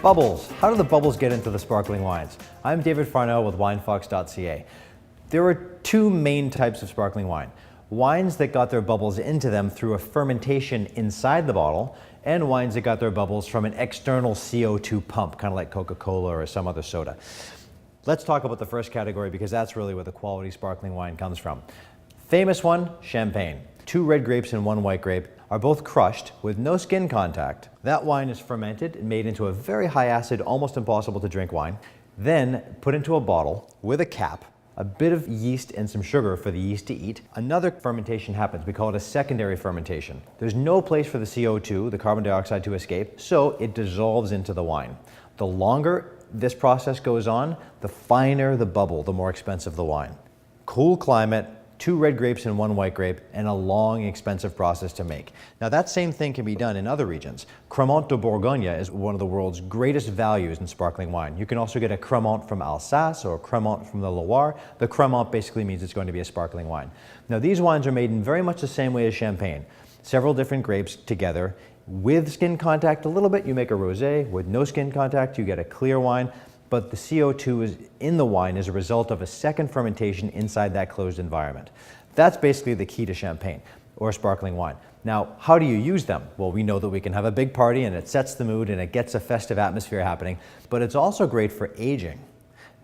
Bubbles. How do the bubbles get into the sparkling wines? I'm David Farnell with Winefox.ca. There are two main types of sparkling wine. Wines that got their bubbles into them through a fermentation inside the bottle, and wines that got their bubbles from an external CO2 pump, kind of like Coca-Cola or some other soda. Let's talk about the first category because that's really where the quality sparkling wine comes from. Famous one, champagne. 2 red grapes and 1 white grape are both crushed with no skin contact. That wine is fermented and made into a very high acid, almost impossible to drink wine, then put into a bottle with a cap, a bit of yeast and some sugar for the yeast to eat. Another fermentation happens. We call it a secondary fermentation. There's no place for the CO2, the carbon dioxide, to escape, so it dissolves into the wine. The longer this process goes on, the finer the bubble, the more expensive the wine. Cool climate, 2 red grapes and 1 white grape, and a long, expensive process to make. Now that same thing can be done in other regions. Cremant de Bourgogne is one of the world's greatest values in sparkling wine. You can also get a Cremant from Alsace or a Cremant from the Loire. The Cremant basically means it's going to be a sparkling wine. Now these wines are made in very much the same way as champagne. Several different grapes together. With skin contact a little bit, you make a rosé. With no skin contact, you get a clear wine. But the CO2 is in the wine as a result of a second fermentation inside that closed environment. That's basically the key to champagne or sparkling wine. Now, how do you use them? Well, we know that we can have a big party and it sets the mood and it gets a festive atmosphere happening, but it's also great for aging.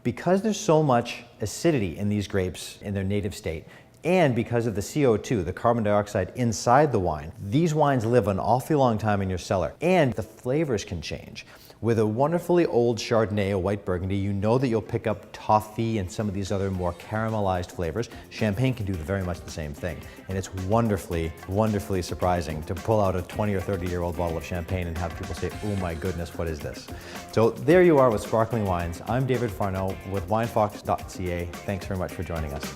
Because there's so much acidity in these grapes in their native state, and because of the CO2, the carbon dioxide inside the wine, these wines live an awfully long time in your cellar, and the flavors can change. With a wonderfully old Chardonnay, a white Burgundy, you know that you'll pick up toffee and some of these other more caramelized flavors. Champagne can do very much the same thing. And it's wonderfully, wonderfully surprising to pull out a 20 or 30-year-old bottle of champagne and have people say, oh my goodness, what is this? So there you are with sparkling wines. I'm David Farnell with Winefox.ca. Thanks very much for joining us.